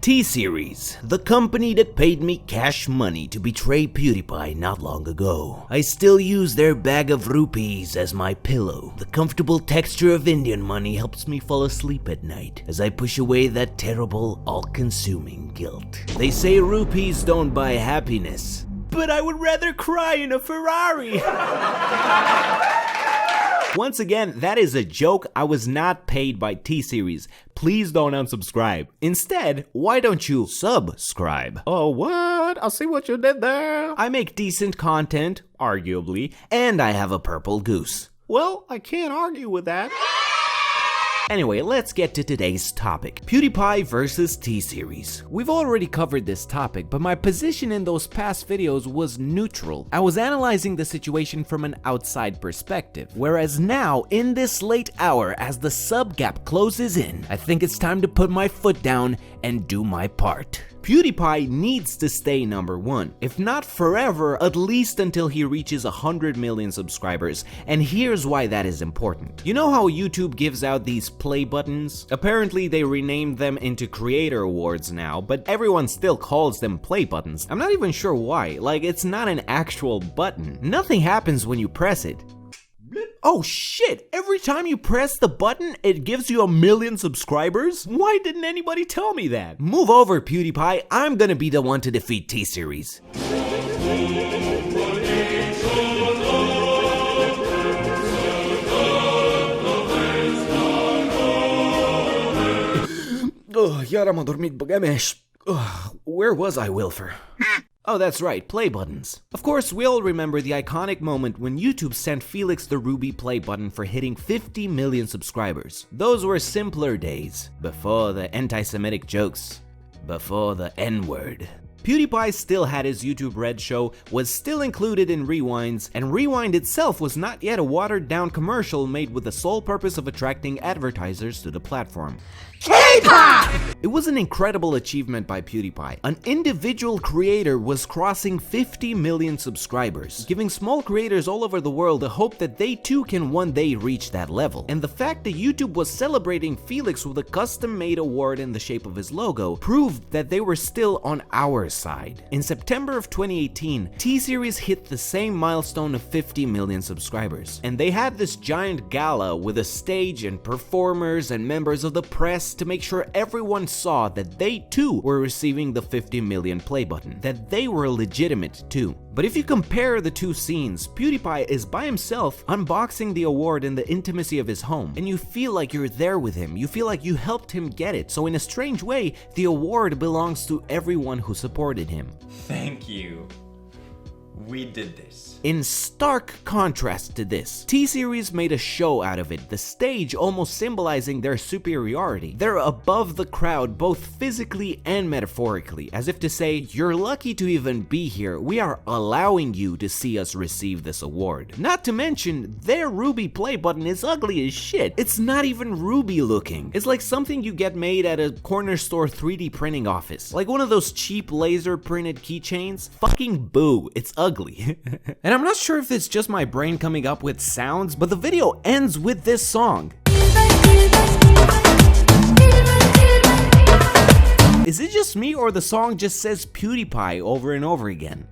T-Series, the company that paid me cash money to betray PewDiePie not long ago. I still use their bag of rupees as my pillow. The comfortable texture of Indian money helps me fall asleep at night as I push away that terrible, all-consuming guilt. They say rupees don't buy happiness, but I would rather cry in a Ferrari. Once again, that is a joke. I was not paid by T-Series. Please don't unsubscribe. Instead, why don't you subscribe? Oh, what? I see what you did there. I make decent content, arguably, and I have a purple goose. Well, I can't argue with that. Anyway, let's get to today's topic. PewDiePie versus T-Series. We've already covered this topic, but my position in those past videos was neutral. I was analyzing the situation from an outside perspective. Whereas now, in this late hour, as the sub gap closes in, I think it's time to put my foot down and do my part. PewDiePie needs to stay number one, if not forever, at least until he reaches 100 million subscribers, and here's why that is important. You know how YouTube gives out these play buttons? Apparently they renamed them into creator awards now, but everyone still calls them play buttons. I'm not even sure why, like it's not an actual button. Nothing happens when you press it. Oh shit, every time you press the button, it gives you 1 million subscribers? Why didn't anybody tell me that? Move over, PewDiePie, I'm gonna be the one to defeat T-Series. Iar am adormit băgameș. Where was I, Wilfer? Oh, that's right, play buttons. Of course, we all remember the iconic moment when YouTube sent Felix the Ruby play button for hitting 50 million subscribers. Those were simpler days, before the anti-Semitic jokes, before the N-word. PewDiePie still had his YouTube Red show, was still included in Rewinds, and Rewind itself was not yet a watered-down commercial made with the sole purpose of attracting advertisers to the platform. K-pop! It was an incredible achievement by PewDiePie. An individual creator was crossing 50 million subscribers, giving small creators all over the world the hope that they too can one day reach that level. And the fact that YouTube was celebrating Felix with a custom-made award in the shape of his logo proved that they were still on our side. In September of 2018, T-Series hit the same milestone of 50 million subscribers, and they had this giant gala with a stage and performers and members of the press to make sure everyone saw that they too were receiving the 50 million play button, that they were legitimate too. But if you compare the two scenes, PewDiePie is by himself unboxing the award in the intimacy of his home, and you feel like you're there with him, you feel like you helped him get it, so in a strange way, the award belongs to everyone who supported him. Thank you. We did this. In stark contrast to this, T-Series made a show out of it, the stage almost symbolizing their superiority. They're above the crowd both physically and metaphorically, as if to say, you're lucky to even be here, we are allowing you to see us receive this award. Not to mention, their Ruby play button is ugly as shit. It's not even Ruby looking. It's like something you get made at a corner store 3D printing office. Like one of those cheap laser printed keychains. Fucking boo, it's ugly. And I'm not sure if it's just my brain coming up with sounds, but the video ends with this song. Is it just me, or the song just says PewDiePie over and over again?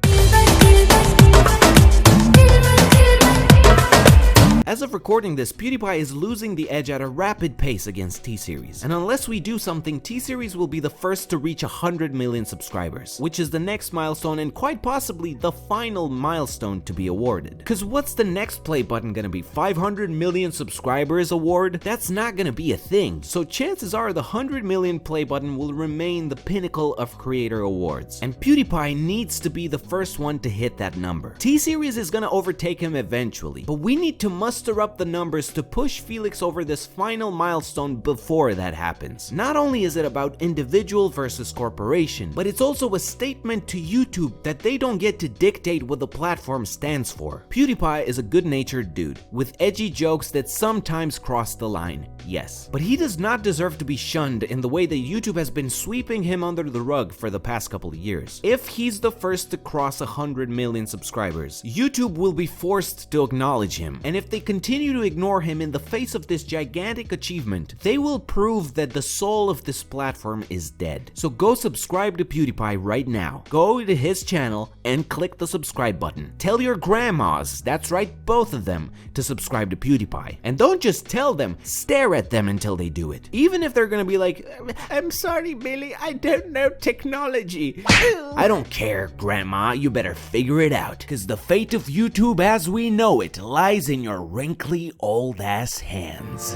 As of recording this, PewDiePie is losing the edge at a rapid pace against T-Series, and unless we do something, T-Series will be the first to reach 100 million subscribers, which is the next milestone and quite possibly the final milestone to be awarded. Cause what's the next play button gonna be? 500 million subscribers award? That's not gonna be a thing, so chances are the 100 million play button will remain the pinnacle of creator awards, and PewDiePie needs to be the first one to hit that number. T-Series is gonna overtake him eventually, but we need to muster up the numbers to push Felix over this final milestone before that happens. Not only is it about individual versus corporation, but it's also a statement to YouTube that they don't get to dictate what the platform stands for. PewDiePie is a good-natured dude with edgy jokes that sometimes cross the line. yes. But he does not deserve to be shunned in the way that YouTube has been sweeping him under the rug for the past couple of years. If he's the first to cross 100 million subscribers, YouTube will be forced to acknowledge him. And if they continue to ignore him in the face of this gigantic achievement, they will prove that the soul of this platform is dead. So go subscribe to PewDiePie right now. Go to his channel and click the subscribe button. Tell your grandmas, that's right, both of them, to subscribe to PewDiePie. And don't just tell them, stare at them until they do it. Even if they're gonna be like, I'm sorry, Billy, I don't know technology. I don't care, Grandma, you better figure it out, cause the fate of YouTube as we know it lies in your wrinkly old ass hands.